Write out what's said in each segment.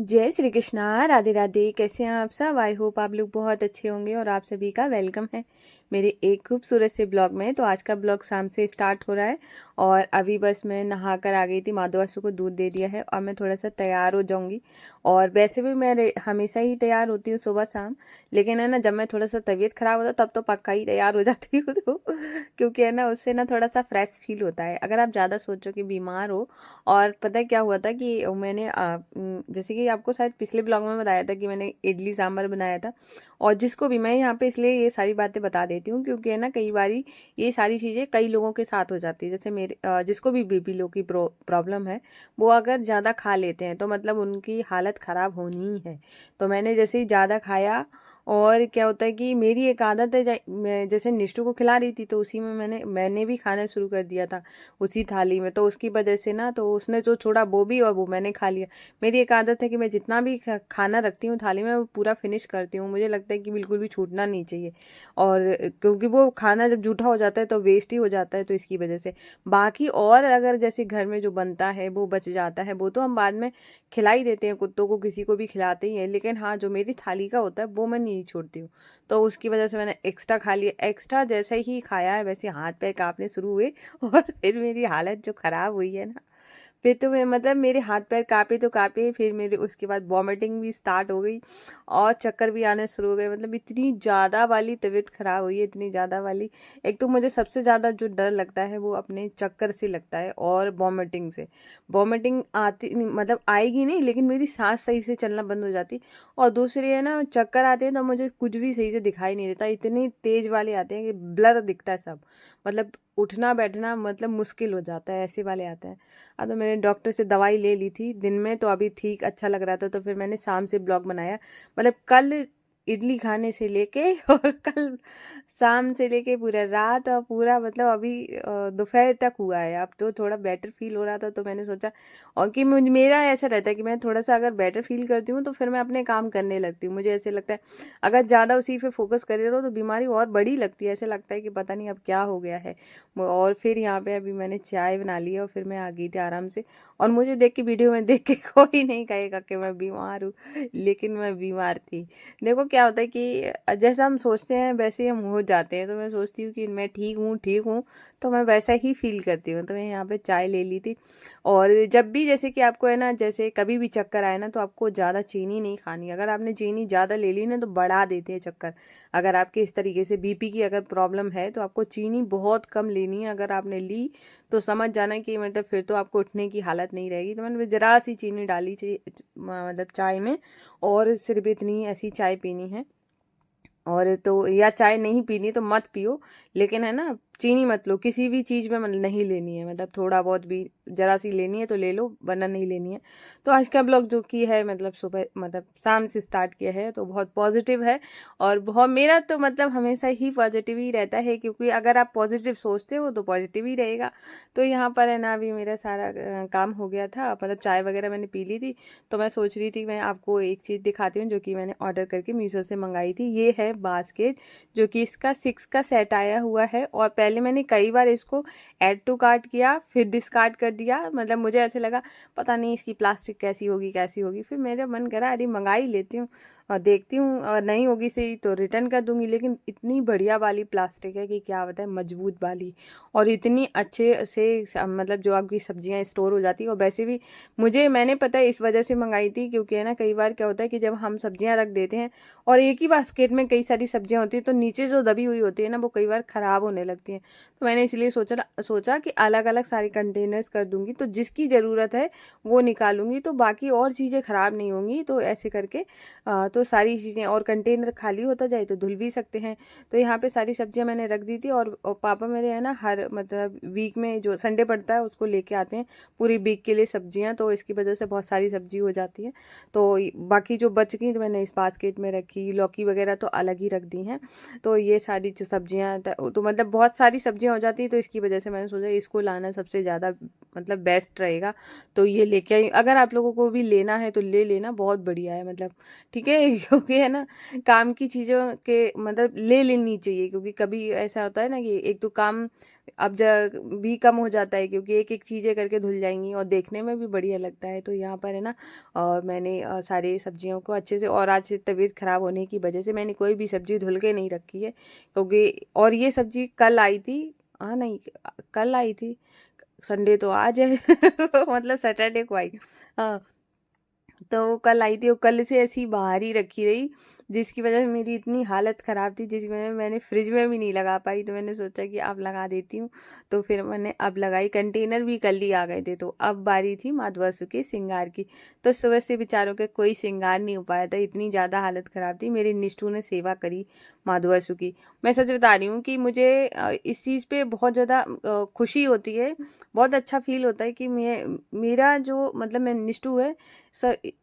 जय श्री कृष्णा, राधे राधे। कैसे हैं आप सब? आई होप आप लोग बहुत अच्छे होंगे और आप सभी का वेलकम है मेरे एक खूबसूरत से ब्लॉग में। तो आज का ब्लॉग शाम से स्टार्ट हो रहा है और अभी बस मैं नहा कर आ गई थी। माधवासु को दूध दे दिया है और मैं थोड़ा सा तैयार हो जाऊंगी। और वैसे भी मैं हमेशा ही तैयार होती हूँ सुबह शाम, लेकिन है ना, जब मैं थोड़ा सा तबीयत खराब होता तब तो पक्का ही तैयार हो जाती हूँ तो क्योंकि है ना, उससे ना थोड़ा सा फ्रेश फील होता है। अगर आप ज़्यादा सोचो कि बीमार हो। और पता है क्या हुआ था कि मैंने जैसे कि आपको शायद पिछले ब्लॉग में बताया था कि मैंने इडली सांभर बनाया था। और जिसको भी मैं यहाँ पे इसलिए ये सारी बातें बता देती हूँ क्योंकि है ना, कई बारी ये सारी चीज़ें कई लोगों के साथ हो जाती है। जैसे मेरे जिसको भी बीपी लो की प्रॉब्लम है, वो अगर ज़्यादा खा लेते हैं तो मतलब उनकी हालत ख़राब होनी ही है। तो मैंने जैसे ही ज़्यादा खाया, और क्या होता है कि मेरी एक आदत है, मैं जैसे निष्ठू को खिला रही थी तो उसी में मैंने भी खाना शुरू कर दिया था उसी थाली में। तो उसकी वजह से ना, तो उसने जो छोड़ा वो भी और वो मैंने खा लिया। मेरी एक आदत है कि मैं जितना भी खाना रखती हूँ थाली में वो पूरा फिनिश करती हूँ। मुझे लगता है कि बिल्कुल भी छूटना नहीं चाहिए। और क्योंकि वो खाना जब जूठा हो जाता है तो वेस्ट ही हो जाता है, तो इसकी वजह से बाकी और अगर जैसे घर में जो बनता है वो बच जाता है वो तो हम बाद में खिला ही देते हैं, कुत्तों को किसी को भी खिलाते ही हैं। लेकिन हाँ, जो मेरी थाली का होता है वो मैं नहीं छोड़ती हूँ। तो उसकी वजह से मैंने एक्स्ट्रा खा लिया। एक्स्ट्रा जैसे ही खाया है वैसे हाथ पैर कांपने शुरू हुए और फिर मेरी हालत जो खराब हुई है ना, फिर तो मैं मतलब मेरे हाथ पैर काँपे तो काँपे, फिर मेरे उसके बाद वॉमिटिंग भी स्टार्ट हो गई और चक्कर भी आने शुरू हो गए। मतलब इतनी ज़्यादा वाली तबीयत खराब हुई है, इतनी ज़्यादा वाली। एक तो मुझे सबसे ज़्यादा जो डर लगता है वो अपने चक्कर से लगता है और वॉमिटिंग से। वॉमिटिंग आती मतलब आएगी नहीं, लेकिन मेरी सांस सही से चलना बंद हो जाती। और दूसरी है ना, चक्कर आते हैं तो मुझे कुछ भी सही से दिखाई नहीं देता, इतने तेज वाले आते हैं कि ब्लर दिखता है सब। मतलब उठना बैठना मतलब मुश्किल हो जाता है, ऐसे वाले आते हैं। अब तो मैंने डॉक्टर से दवाई ले ली थी दिन में, तो अभी ठीक अच्छा लग रहा था, तो फिर मैंने शाम से ब्लॉग बनाया। मतलब कल इडली खाने से लेके और कल शाम से लेके पूरा रात और पूरा मतलब अभी दोपहर तक हुआ है। अब तो थोड़ा बेटर फील हो रहा था तो मैंने सोचा। और कि मुझे मेरा ऐसा रहता है कि मैं थोड़ा सा अगर बेटर फील करती हूँ तो फिर मैं अपने काम करने लगती हूँ। मुझे ऐसे लगता है अगर ज़्यादा उसी पे फोकस करे रहो तो बीमारी और बड़ी लगती है। ऐसे लगता है कि पता नहीं अब क्या हो गया है। और फिर यहाँ पे अभी मैंने चाय बना ली है और फिर मैं आ गई थी आराम से। और मुझे देख के, वीडियो में देख के कोई नहीं कहेगा कि मैं बीमार हूँ, लेकिन मैं बीमार थी। देखो क्या होता है कि जैसा हम सोचते हैं वैसे ही हम हो जाते हैं। तो मैं सोचती हूँ कि मैं ठीक हूँ ठीक हूँ, तो मैं वैसा ही फील करती हूँ। तो मैं यहाँ पे चाय ले ली थी। और जब भी जैसे कि आपको है ना, जैसे कभी भी चक्कर आए ना, तो आपको ज़्यादा चीनी नहीं खानी। अगर आपने चीनी ज़्यादा ले ली ना तो बढ़ा देते हैं चक्कर। अगर आपके इस तरीके से बीपी की अगर प्रॉब्लम है तो आपको चीनी बहुत कम लेनी है। अगर आपने ली तो समझ जाना कि मतलब फिर तो आपको उठने की हालत नहीं रहेगी। तो मैंने ज़रा सी चीनी डाली मतलब चाय में, और सिर्फ इतनी ऐसी चाय पीनी है। और तो या चाय नहीं पीनी तो मत पियो, लेकिन है ना, चीनी मत लो किसी भी चीज़ में, मतलब नहीं लेनी है। मतलब थोड़ा बहुत भी ज़रा सी लेनी है तो ले लो, वरना नहीं लेनी है। तो आज का ब्लॉग जो कि है मतलब सुबह मतलब शाम से स्टार्ट किया है तो बहुत पॉजिटिव है। और बहुत मेरा तो मतलब हमेशा ही पॉजिटिव ही रहता है, क्योंकि अगर आप पॉजिटिव सोचते हो तो पॉजिटिव ही रहेगा। तो यहाँ पर है ना, अभी मेरा सारा काम हो गया था, मतलब चाय वगैरह मैंने पी ली थी। तो मैं सोच रही थी मैं आपको एक चीज़ दिखाती हूँ जो कि मैंने ऑर्डर करके मीशो से मंगाई थी। ये है बास्केट, जो कि इसका 6 का सेट आया हुआ है। और पहले मैंने कई बार इसको ऐड टू कार्ट किया, फिर डिस्कार्ड कर दिया। मतलब मुझे ऐसे लगा पता नहीं इसकी प्लास्टिक कैसी होगी कैसी होगी, फिर मेरा मन करा अरे मंगा ही लेती हूँ और देखती हूँ, और नहीं होगी सही तो रिटर्न कर दूंगी। लेकिन इतनी बढ़िया वाली प्लास्टिक है कि क्या बताएं, मजबूत वाली। और इतनी अच्छे से मतलब जो आपकी सब्जियां स्टोर हो जाती है। और वैसे भी मैंने पता है इस वजह से मंगाई थी, क्योंकि है ना, कई बार क्या होता है कि जब हम सब्जियां रख देते हैं और एक ही बास्केट में कई सारी सब्जियां होती है, तो नीचे जो दबी हुई होती है ना वो कई बार खराब होने लगती है। तो मैंने इसलिए सोचा कि अलग अलग सारे कंटेनर्स कर दूंगी, तो जिसकी ज़रूरत है वो निकालूंगी, तो बाकी और चीज़ें खराब नहीं होंगी। तो ऐसे करके तो सारी चीज़ें, और कंटेनर खाली होता जाए तो धुल भी सकते हैं। तो यहाँ पे सारी सब्जियां मैंने रख दी थी। और पापा मेरे है ना, हर मतलब वीक में जो संडे पड़ता है उसको लेके आते हैं पूरी वीक के लिए सब्जियां। तो इसकी वजह से बहुत सारी सब्जी हो जाती है। तो बाकी जो बच गई तो मैंने इस बास्केट में रखी। लौकी वगैरह तो अलग ही रख दी हैं। तो ये सारी जो सब्जियां तो मतलब बहुत सारी सब्जियां हो जाती है, तो इसकी वजह से मैंने सोचा इसको लाना सबसे ज़्यादा मतलब बेस्ट रहेगा। तो ये लेके आई। अगर आप लोगों को भी लेना है तो ले लेना, बहुत बढ़िया है। मतलब ठीक है, है क्योंकि है ना काम की चीज़ों के मतलब ले लेनी चाहिए, क्योंकि कभी ऐसा होता है ना कि एक तो काम अब भी कम हो जाता है, क्योंकि एक एक चीज़ें करके धुल जाएंगी और देखने में भी बढ़िया लगता है। तो यहाँ पर है ना मैंने सारी सब्जियों को अच्छे से, और आज तबीयत ख़राब होने की वजह से मैंने कोई भी सब्ज़ी धुल के नहीं रखी है, क्योंकि और ये सब्ज़ी कल आई थी। हाँ नहीं, कल आई थी, संडे तो आज है मतलब सैटरडे को आई। हाँ, तो कल आई थी और कल से ऐसी बाहर ही रखी रही, जिसकी वजह से मेरी इतनी हालत ख़राब थी, जिसकी वजह से मैंने फ्रिज में भी नहीं लगा पाई। तो मैंने सोचा कि अब लगा देती हूँ, तो फिर मैंने अब लगाई। कंटेनर भी कल ही आ गए थे, तो अब बारी थी माधवासु के श्रृंगार की। तो सुबह से बेचारों के कोई श्रृंगार नहीं हो पाया था, इतनी ज़्यादा हालत ख़राब थी। मेरी निष्ठू ने सेवा करी माधवासु की। मैं सच बता रही हूँ कि मुझे इस चीज़ पे बहुत ज़्यादा खुशी होती है, बहुत अच्छा फील होता है कि मेरा जो मतलब मैं निष्ठू है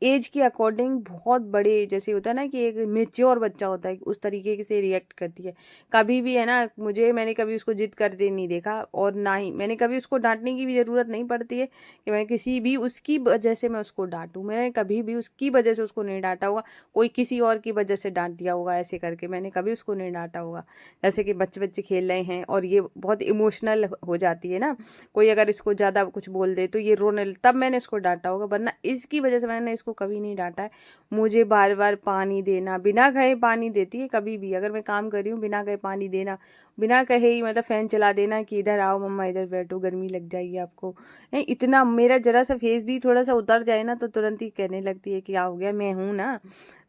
एज के अकॉर्डिंग बहुत बड़े, जैसे होता है ना कि एक मेच्योर बच्चा होता है, उस तरीके से रिएक्ट करती है। कभी भी है ना, मैंने कभी उसको जिद करते नहीं देखा, और ना ही मैंने कभी उसको डांटने की भी ज़रूरत नहीं पड़ती है कि मैं किसी भी उसकी वजह से मैं उसको डांटूं। मैंने कभी भी उसकी वजह से उसको नहीं डांटा होगा, कोई किसी और की वजह से डांट दिया होगा ऐसे करके, मैंने कभी उसको नहीं डांटा होगा। जैसे कि बच्चे बच्चे खेल रहे हैं और ये बहुत इमोशनल हो जाती है ना, कोई अगर इसको ज़्यादा कुछ बोल दे तो ये रोने तब मैंने इसको डांटा होगा, वरना इसकी वजह से मैंने इसको कभी नहीं डांटा है। मुझे बार बार पानी देना, बिना कहे पानी देती है कभी भी, अगर मैं काम कर रही हूँ बिना कहे पानी देना, बिना कहे ही मतलब फ़ैन चला देना कि इधर आओ मम्मा, इधर बैठो, गर्मी लग जाएगी आपको। नहीं, इतना मेरा जरा सा फेस भी थोड़ा सा उतर जाए ना तो तुरंत ही कहने लगती है कि क्या हो गया, मैं हूँ ना।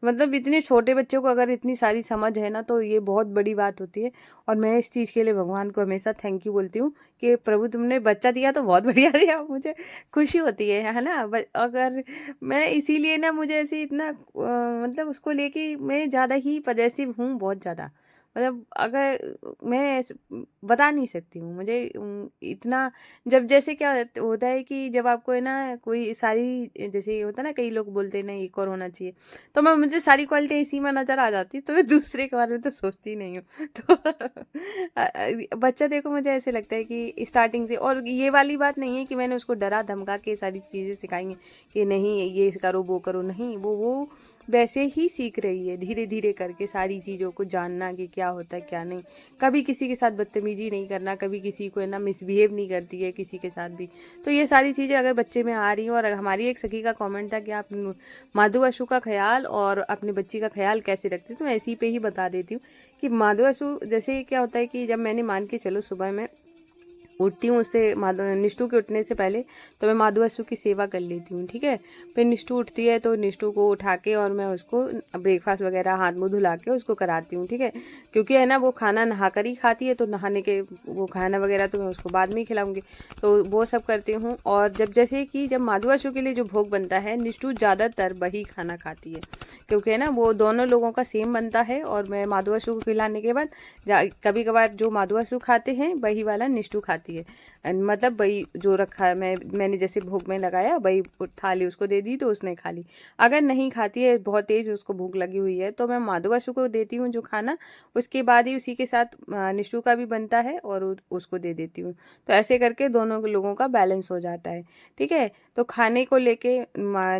मतलब इतने छोटे बच्चों को अगर इतनी सारी समझ है ना, तो ये बहुत बड़ी बात होती है। और मैं इस चीज़ के लिए भगवान को हमेशा थैंक यू बोलती हूँ कि प्रभु तुमने बच्चा दिया तो बहुत बढ़िया दिया, मुझे खुशी होती है ना। अगर मैं इसीलिए ना मुझे ऐसे इतना मतलब उसको लेके मैं ज़्यादा ही पजेसिव हूँ, बहुत ज़्यादा। मतलब अगर मैं बता नहीं सकती हूँ, मुझे इतना, जब जैसे क्या होता है कि जब आपको है ना कोई सारी, जैसे होता है ना, कई लोग बोलते हैं ना एक और होना चाहिए, तो मैं मुझे सारी क्वालिटी इसी में नज़र आ जाती है, तो मैं दूसरे के बारे में तो सोचती नहीं हूँ तो बच्चा देखो, मुझे ऐसे लगता है कि स्टार्टिंग से, और ये वाली बात नहीं है कि मैंने उसको डरा धमका के सारी चीज़ें सिखाई हैं कि नहीं ये करो वो करो, नहीं, वो वैसे ही सीख रही है, धीरे धीरे करके सारी चीज़ों को जानना कि क्या होता है क्या नहीं। कभी किसी के साथ बदतमीजी नहीं करना, कभी किसी को है ना मिसबिहेव नहीं करती है किसी के साथ भी। तो ये सारी चीज़ें अगर बच्चे में आ रही हैं, और हमारी एक सखी का कमेंट था कि आप माधुआशु का ख्याल और अपने बच्ची का ख्याल कैसे रखते, तो मैं इसी पे ही बता देती हूँ कि माधुआशु जैसे क्या होता है कि जब मैंने मान के चलो सुबह में उठती हूँ, उससे निष्ठू के उठने से पहले तो मैं माधुआशु की सेवा कर लेती हूँ, ठीक है। फिर निष्ठू उठती है तो निष्ठू को उठा के और मैं उसको ब्रेकफास्ट वगैरह हाथ मुँह धुला के उसको कराती हूँ, ठीक है। क्योंकि है ना वो खाना नहा कर ही खाती है, तो नहाने के वो खाना वगैरह तो मैं उसको बाद में ही खिलाऊंगी, तो वो सब करती हूँ। और जब जैसे कि जब माधुआशु के लिए जो भोग बनता है, निष्ठू ज़्यादातर वही खाना खाती है, क्योंकि है ना वो दोनों लोगों का सेम बनता है। और मैं माधुआशु को खिलाने के बाद कभी कभार जो माधुआशु खाते हैं वही वाला निष्ठू खाती है, मतलब वही जो रखा है मैंने जैसे भोग में लगाया वही थाली उसको दे दी तो उसने खा ली। अगर नहीं खाती है, बहुत तेज उसको भूख लगी हुई है, तो मैं माधुआशु को देती हूँ जो खाना, उसके बाद ही उसी के साथ निष्ठू का भी बनता है और उसको दे देती हूँ। तो ऐसे करके दोनों लोगों का बैलेंस हो जाता है, ठीक है। तो खाने को लेके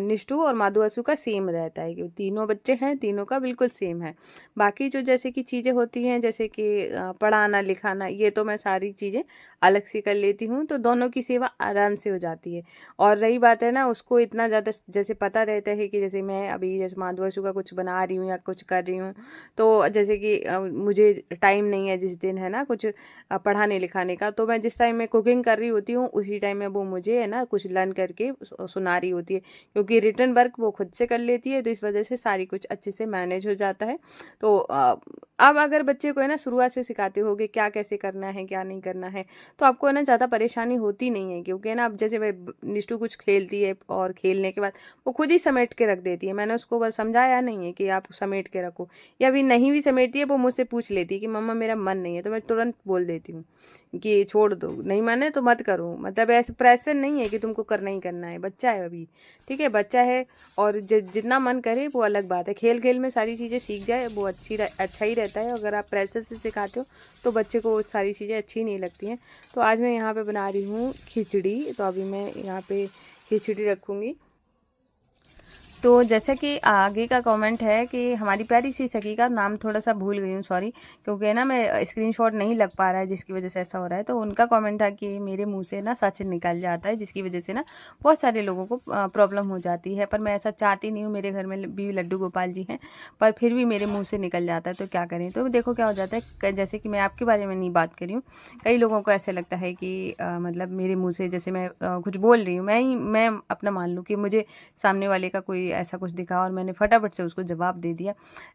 निष्ठू और माधुआशु का सेम रहता है, क्योंकि तीनों बच्चे हैं, तीनों का बिल्कुल सेम है। बाकी जो जैसे कि चीज़ें होती हैं, जैसे कि पढ़ाना लिखाना, ये तो मैं सारी चीज़ें अलग से कर लेती हूँ, तो दोनों की सेवा आराम से हो जाती है। और रही बात है ना, उसको इतना ज़्यादा जैसे पता रहता है कि जैसे मैं अभी जैसे माधुआशु का कुछ बना रही हूँ या कुछ कर रही हूँ, तो जैसे कि मुझे टाइम नहीं है जिस दिन है ना कुछ पढ़ाने लिखाने का, तो मैं जिस टाइम में कुकिंग कर रही होती हूँ उसी टाइम में वो मुझे है ना कुछ लर्न करके सुना रही होती है, क्योंकि रिटर्न वर्क वो खुद से कर लेती है, तो इस वजह से सारी कुछ अच्छे से मैनेज हो जाता है। तो अब अगर बच्चे को है ना शुरुआत से सिखाते होगे क्या कैसे करना है क्या नहीं करना है, तो आपको है ना ज़्यादा परेशानी होती नहीं है, क्योंकि है ना अब जैसे वह निष्ठू कुछ खेलती है और खेलने के बाद वो खुद ही समेट के रख देती है, मैंने उसको बस समझाया नहीं है कि आप समेट के रखो, या अभी नहीं भी समेटती है वो मुझसे पूछ लेती है कि मम्मा मेरा मन नहीं है, तो मैं तुरंत बोल देती हूँ कि छोड़ दो, नहीं माने तो मत करो। मतलब ऐसे प्रेशर नहीं है कि तुमको करना ही करना है, बच्चा है अभी, ठीक है, बच्चा है। और जितना मन करे वो अलग बात है, खेल खेल में सारी चीज़ें सीख जाए वो अच्छा ही रहता है। अगर आप प्रेशर से सिखाते हो तो बच्चे को सारी चीज़ें अच्छी नहीं लगती हैं। तो आज मैं यहाँ पे बना रही हूँ खिचड़ी, तो अभी मैं यहाँ पे खिचड़ी रखूँगी। तो जैसा कि आगे का कमेंट है कि हमारी प्यारी सी सखी का नाम थोड़ा सा भूल गई हूँ, सॉरी, क्योंकि है ना मैं स्क्रीनशॉट नहीं लग पा रहा है जिसकी वजह से ऐसा हो रहा है। तो उनका कमेंट था कि मेरे मुंह से ना सच निकल जाता है, जिसकी वजह से ना बहुत सारे लोगों को प्रॉब्लम हो जाती है। पर मैं ऐसा चाहती नहीं हूँ, मेरे घर में भी लड्डू गोपाल जी हैं, पर फिर भी मेरे मुँह से निकल जाता है, तो क्या करें। तो देखो क्या हो जाता है, जैसे कि मैं आपके बारे में नहीं बात करी हूँ, कई लोगों को ऐसे लगता है कि मतलब मेरे मुँह से जैसे मैं कुछ बोल रही हूँ, मैं अपना मान लूँ कि मुझे सामने वाले का कोई ऐसा कुछ दिखा और मैंने फटाफट से उसको जवाब दे दिया।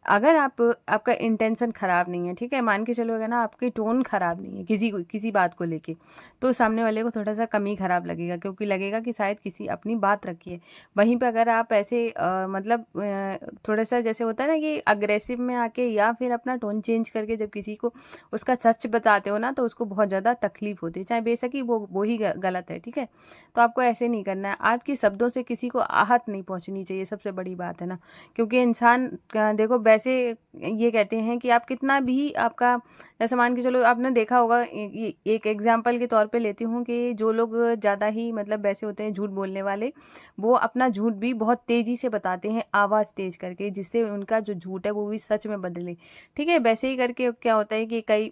अगर आपका इंटेंशन ख़राब नहीं है, ठीक है, मान के चलो अगर ना आपकी टोन ख़राब नहीं है किसी बात को लेके, तो सामने वाले को थोड़ा सा कम ही ख़राब लगेगा, क्योंकि लगेगा कि शायद किसी अपनी बात रखी है। वहीं पे अगर आप ऐसे मतलब थोड़ा सा जैसे होता है ना कि अग्रेसिव में आके या फिर अपना टोन चेंज करके जब किसी को उसका सच बताते हो ना, तो उसको बहुत ज़्यादा तकलीफ होती है, चाहे बेशक ही वो ही गलत है, ठीक है। तो आपको ऐसे नहीं करना है, आपके शब्दों से किसी को आहत नहीं पहुंचनी चाहिए, सबसे बड़ी बात है ना। क्योंकि इंसान देखो वैसे ये कहते हैं कि आप कितना भी आपका, जैसे मान के चलो आपने देखा होगा, एक एग्जाम्पल के तौर पे लेती हूँ कि जो लोग ज़्यादा ही मतलब वैसे होते हैं झूठ बोलने वाले, वो अपना झूठ भी बहुत तेज़ी से बताते हैं आवाज़ तेज करके, जिससे उनका जो झूठ है वो भी सच में बदले, ठीक है। वैसे ही करके क्या होता है कि कई,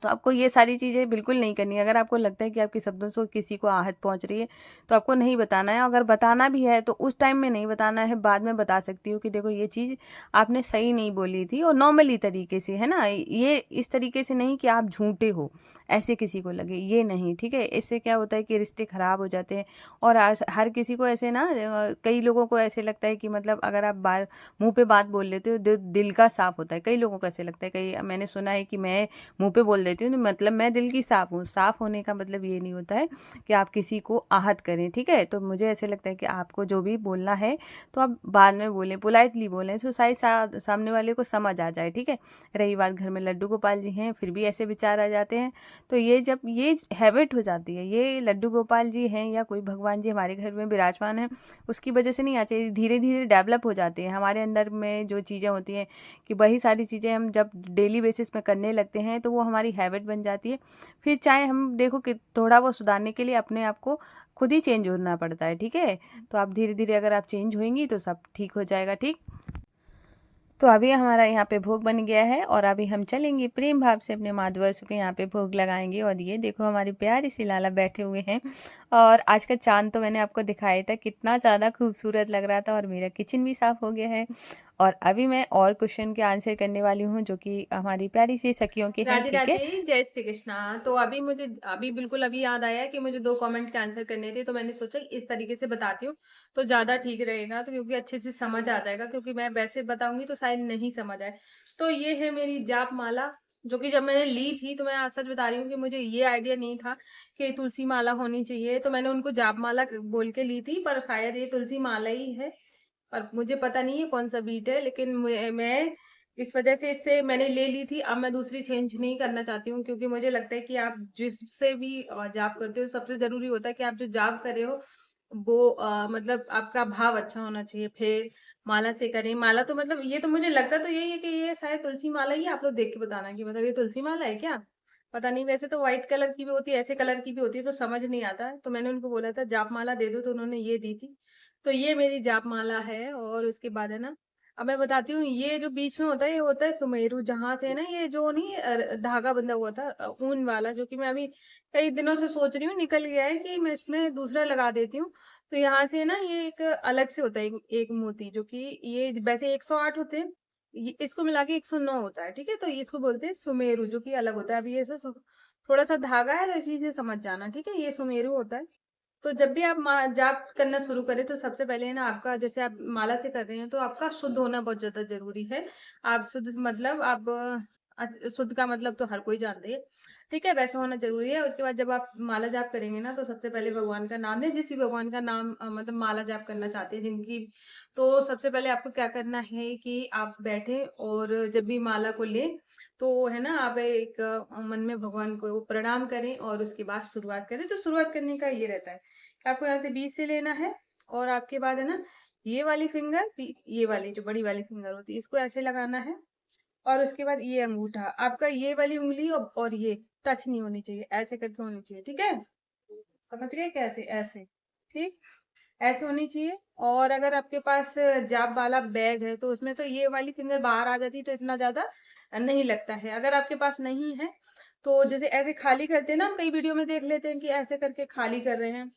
तो आपको ये सारी चीज़ें बिल्कुल नहीं करनी है। अगर आपको लगता है कि आपके शब्दों से किसी को आहत पहुँच रही है, तो आपको नहीं बताना है। अगर बताना भी है तो उस टाइम में नहीं बताना है, बाद में बता सकती हो कि देखो ये चीज़ आपने सही नहीं बोली थी, और नॉर्मली तरीके से, है ना? ये इस तरीके से नहीं कि आप झूठे हो, ऐसे किसी को लगे, ये नहीं, ठीक है? इससे क्या होता है कि रिश्ते ख़राब हो जाते हैं। और आज हर किसी को ऐसे ना कई लोगों को ऐसे लगता है कि मतलब अगर आप बार मुँह पे बात बोल लेते हो, दिल का साफ़ होता है। कई लोगों को ऐसे लगता है, कई मैंने सुना है कि मैं मुँह पे बोल देती हूँ तो मतलब मैं दिल की साफ़ हूँ। साफ़ होने का मतलब ये नहीं होता है कि आप किसी को आहत करें, ठीक है? तो मुझे ऐसे लगता है कि आपको जो भी बोलना है तो आप बाद में बोलें, पोलाइटली बोलें, सो शायद सामने वाले को समझ आ जाए, ठीक है? रही बात घर में लड्डू गोपाल जी हैं, फिर भी ऐसे विचार आ जाते हैं, तो ये जब ये हैबिट हो जाती है, ये लड्डू गोपाल जी हैं या कोई भगवान जी हमारे घर में विराजमान हैं, उसकी वजह से नहीं आती है, धीरे-धीरे डेवलप हो जाते हैं। हमारे अंदर में जो चीज़ें होती हैं कि वही सारी चीज़ें हम जब डेली बेसिस में करने लगते हैं, तो वो हमारी हैबिट बन जाती है। फिर चाहे हम देखो कि थोड़ा बहुत सुधारने के लिए अपने आप को खुद ही चेंज होना पड़ता है, ठीक है? तो आप धीरे-धीरे अगर आप चेंज होएँगी तो सब ठीक हो जाएगा, ठीक? तो अभी हमारा यहाँ पे भोग बन गया है और अभी हम चलेंगे प्रेम भाव से अपने माधवर्ष को यहाँ पे भोग लगाएंगे। और ये देखो हमारी प्यारी सी लाला बैठे हुए हैं, और आज का चांद तो मैंने आपको दिखाया था कितना ज़्यादा खूबसूरत लग रहा था, और मेरा किचन भी साफ़ हो गया है। और अभी मैं और क्वेश्चन के आंसर करने वाली हूँ जो कि हमारी प्यारी सी सखियों के हैं, राधे ठीक है। राधे, जय श्री कृष्णा। तो अभी मुझे अभी बिल्कुल अभी याद आया कि मुझे 2 कमेंट के आंसर करने थे, तो मैंने सोचा इस तरीके से बताती हूँ, तो ज़्यादा ठीक रहेगा, तो क्योंकि अच्छे से समझ आ जाएगा, क्योंकि मैं वैसे बताऊँगी तो शायद नहीं समझ आए। तो ये है मेरी जाप माला, जो कि जब मैंने ली थी, तो मैं सच बता रही हूँ कि मुझे ये आइडिया नहीं था कि तुलसी माला होनी चाहिए, तो मैंने उनको जाप माला बोल के ली थी, पर शायद ये तुलसी माला ही है। और मुझे पता नहीं है कौन-सा बीट है, लेकिन मैं इस वजह से इससे मैंने ले ली थी। अब मैं दूसरी चेंज नहीं करना चाहती हूँ, क्योंकि मुझे लगता है कि आप जिससे भी जाप करते हो, सबसे ज़रूरी होता है कि आप जो जाप कर रहे हो, वो मतलब आपका भाव अच्छा होना चाहिए। फिर माला से करें, माला तो मतलब ये तो मुझे लगता तो यही है कि ये शायद तुलसी माला ही है। आप लोग देख के बताना कि मतलब ये तुलसी माला है क्या? पता नहीं, वैसे तो व्हाइट कलर की भी होती है, ऐसे कलर की भी होती है, तो समझ नहीं आता है। तो मैंने उनको बोला था जाप माला दे दो, तो उन्होंने ये दी थी। तो ये मेरी जाप माला है। और उसके बाद है ना, अब मैं बताती हूँ, ये जो बीच में होता है, ये होता है सुमेरु, जहाँ से ना ये जो नहीं धागा बंधा हुआ था ऊन वाला, जो कि मैं अभी कई दिनों से सोच रही हूँ, निकल गया है कि मैं इसमें दूसरा लगा देती हूँ। तो यहाँ से ना ये एक अलग से होता है, एक मोती, जो कि ये वैसे 108 होते हैं, इसको मिला के 109 होता है, ठीक है। तो इसको बोलते हैं सुमेरु, जो कि अलग होता है। अभी ये थोड़ा सा धागा है, तो इसी से समझ जाना, ठीक है। ये सुमेरु होता है। तो जब भी आप जाप करना शुरू करें, तो सबसे पहले है ना, आपका जैसे आप माला से कर रहे हैं, तो आपका शुद्ध होना बहुत ज्यादा जरूरी है। आप शुद्ध मतलब आप शुद्ध का मतलब तो हर कोई जानते हैं, ठीक है, वैसे होना जरूरी है। उसके बाद जब आप माला जाप करेंगे ना, तो सबसे पहले भगवान का नाम लें, जिस भी भगवान का नाम मतलब माला जाप करना चाहते हैं जिनकी। तो सबसे पहले आपको क्या करना है कि आप बैठे, और जब भी माला को लें, तो है ना, आप एक मन में भगवान को प्रणाम करें, और उसके बाद शुरुआत करें। तो शुरुआत करने का ये रहता है कि आपको यहाँ से बीच से लेना है, और आपके बाद है ना, ये वाली फिंगर, ये वाली जो बड़ी वाली फिंगर होती है, इसको ऐसे लगाना है। और उसके बाद ये अंगूठा, आपका ये वाली उंगली और ये टच नहीं होनी चाहिए, ऐसे करके होनी चाहिए, ठीक है। समझ गए कैसे? ऐसे, ठीक। ऐसे होनी चाहिए। और अगर आपके पास जाप वाला बैग है तो उसमें तो ये वाली फिंगर बाहर आ जाती है तो इतना ज्यादा नहीं लगता है। अगर आपके पास नहीं है तो जैसे ऐसे खाली करते हैं ना, हम कई वीडियो में देख लेते हैं कि ऐसे करके खाली कर रहे हैं।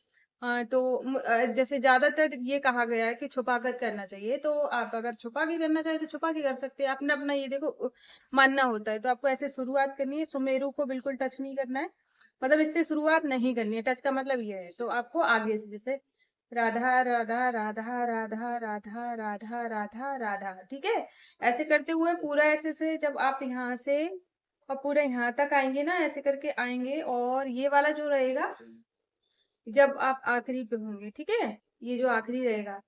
जैसे ज्यादातर ये कहा गया है कि छुपा कर करना चाहिए, तो आप अगर छुपा के करना चाहे तो छुपा के कर सकते हैं। अपना अपना ये देखो मानना होता है। तो आपको ऐसे शुरुआत करनी है, सुमेरु को बिल्कुल टच नहीं करना है, मतलब इससे शुरुआत नहीं करनी है। टच का मतलब ये है। तो आपको आगे से जैसे राधा राधा राधा राधा राधा राधा राधा राधा, ठीक है। ऐसे करते हुए पूरा ऐसे से जब आप यहाँ से और पूरे यहाँ तक आएंगे ना, ऐसे करके आएंगे, और ये वाला जो रहेगा जब आप आखिरी पे होंगे, ठीक है, ये जो आखिरी रहेगा,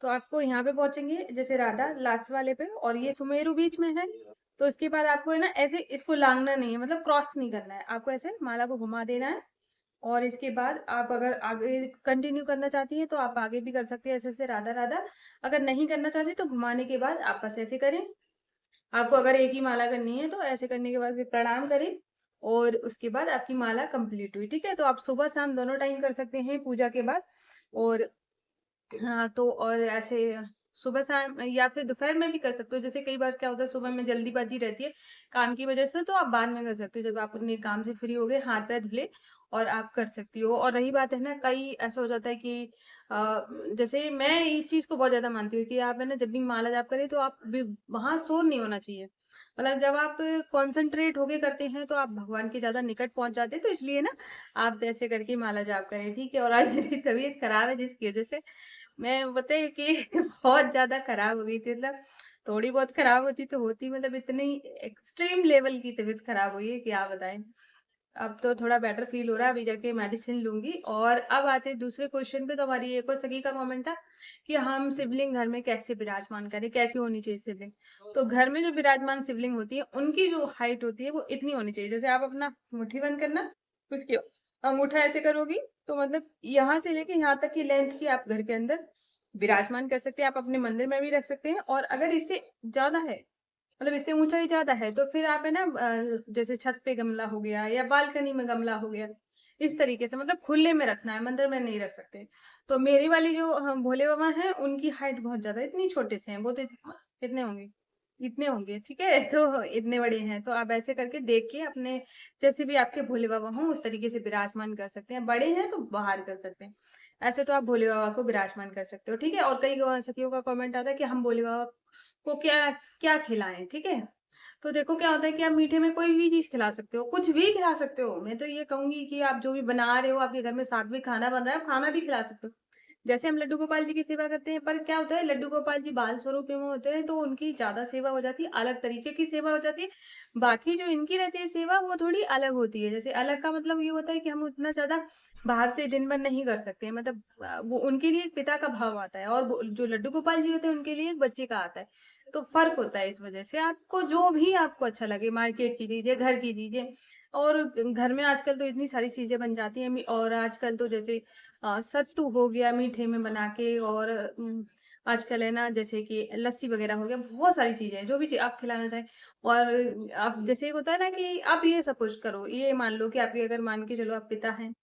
तो आपको यहाँ पे पहुंचेंगे जैसे राधा लास्ट वाले पे, और ये सुमेरु बीच में है। तो इसके बाद आपको है ना ऐसे इसको लांगना नहीं है, मतलब क्रॉस नहीं करना है, आपको ऐसे माला को घुमा देना है। और इसके बाद आप अगर आगे कंटिन्यू करना चाहती है तो आप आगे भी कर सकते हैं ऐसे से राधा राधा। अगर नहीं करना चाहती तो घुमाने के बाद आप बस ऐसे करें। आपको अगर एक ही माला करनी है तो ऐसे करने के बाद फिर प्रणाम करें, और उसके बाद आपकी माला कंप्लीट हुई, ठीक है। तो आप सुबह शाम दोनों टाइम कर सकते हैं पूजा के बाद। और हाँ, तो और ऐसे सुबह शाम या फिर दोपहर में भी कर सकते हो। जैसे कई बार क्या होता है, सुबह में जल्दीबाजी रहती है काम की वजह से, तो आप बाद में कर सकते हो जब आप अपने काम से फ्री हो गए, हाथ पैर धुले, और आप कर सकती हो। और रही बात है ना, कई ऐसा हो जाता है कि जैसे मैं इस चीज को बहुत ज्यादा मानती हूँ कि आप है ना जब भी माला जाप करें तो आप वहां शोर नहीं होना चाहिए। मतलब जब आप कंसंट्रेट होके करते हैं तो आप भगवान के ज्यादा निकट पहुंच जाते हैं। तो इसलिए ना आप ऐसे करके माला जाप करें, ठीक है। और आज मेरी तबीयत खराब है जिसकी वजह से मैं बताए कि बहुत ज्यादा खराब हो गई थी। मतलब थोड़ी बहुत खराब होती तो होती, मतलब इतनी एक्सट्रीम लेवल की तबीयत खराब हुई है, क्या बताएं। अब तो थोड़ा बेटर फील हो रहा है, अभी जाके मेडिसिन लूंगी। और अब आते हैं दूसरे क्वेश्चन पे। तो हमारी एक और सगी का कमेंट था कि हम शिवलिंग घर में कैसे विराजमान करें, कैसी होनी चाहिए शिवलिंग। तो घर में जो विराजमान शिवलिंग होती है उनकी जो हाइट होती है वो इतनी होनी चाहिए। जैसे आप अपना मुट्ठी बंद करना, उसके अंगूठा ऐसे करोगी तो मतलब यहाँ से लेके यहाँ तक की लेंथ की आप घर के अंदर विराजमान कर सकते हैं। आप अपने मंदिर में भी रख सकते हैं। और अगर इससे ज्यादा है, मतलब इससे ऊंचाई ज्यादा है, तो फिर आप है ना जैसे छत पे गमला हो गया या बालकनी में गमला हो गया, इस तरीके से मतलब खुले में रखना है, मंदिर में नहीं रख सकते। तो मेरी वाली जो भोले बाबा हैं उनकी हाइट बहुत ज्यादा, इतनी छोटे से हैं वो, तो कितने होंगे, इतने होंगे, ठीक है। तो इतने बड़े हैं। तो आप ऐसे करके देख के अपने जैसे भी आपके भोले बाबा हों उस तरीके से विराजमान कर सकते हैं। बड़े हैं तो बाहर कर सकते हैं, ऐसे तो आप भोले बाबा को विराजमान कर सकते हो, ठीक है। और कई सखियों का कमेंट आता है कि हम भोले बाबा को क्या क्या खिलाएं, ठीक है। तो देखो क्या होता है कि आप मीठे में कोई भी चीज खिला सकते हो, कुछ भी खिला सकते हो। मैं तो ये कहूंगी कि आप जो भी बना रहे हो, आपके घर में सात्विक खाना बन रहा है, आप खाना भी खिला सकते हो। जैसे हम लड्डू गोपाल जी की सेवा करते हैं, पर क्या होता है लड्डू गोपाल जी बाल स्वरूप में होते हैं तो उनकी ज्यादा सेवा हो जाती है, अलग तरीके की सेवा हो जाती है। बाकी जो इनकी रहती है सेवा वो थोड़ी अलग होती है। जैसे अलग का मतलब ये होता है कि हम उतना ज्यादा बाहर से दिन भर नहीं कर सकते हैं। मतलब वो उनके लिए एक पिता का भाव आता है, और जो लड्डू गोपाल जी होते हैं उनके लिए एक बच्चे का आता है। तो फर्क होता है। इस वजह से आपको जो भी आपको अच्छा लगे, मार्केट की चीजें, घर की चीजें, और घर में आजकल तो इतनी सारी चीजें बन जाती हैं। और आजकल तो जैसे सत्तू हो गया मीठे में बना के, और आजकल है ना जैसे कि लस्सी वगैरह हो गया, बहुत सारी चीजें हैं जो भी चीज आप खिलाना चाहें। और आप जैसे एक होता है ना कि आप ये सपोज करो, ये मान लो कि आपके अगर मान के चलो आप पिता हैं,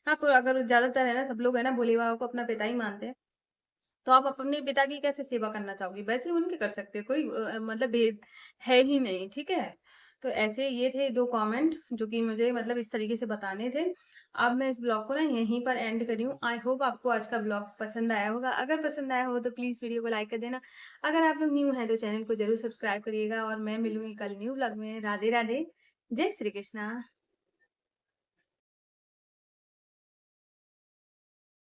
आप अगर ज्यादातर है ना सब लोग है ना भोले बाबा को अपना पिता ही मानते हैं, तो आप अपने पिता की कैसे सेवा करना चाहोगी, वैसे उनकी कर सकते हो। कोई मतलब भेद है ही नहीं, ठीक है। तो ऐसे ये थे दो कमेंट जो कि मुझे मतलब इस तरीके से बताने थे। अब मैं इस ब्लॉग को ना यहीं पर एंड करी हूँ। आई होप आपको आज का ब्लॉग पसंद आया होगा। अगर पसंद आया हो तो प्लीज वीडियो को लाइक कर देना। अगर आप लोग न्यू हैं तो चैनल को जरूर सब्सक्राइब करिएगा। और मैं मिलूंगी कल न्यू ब्लॉग में। राधे राधे, जय श्री कृष्णा।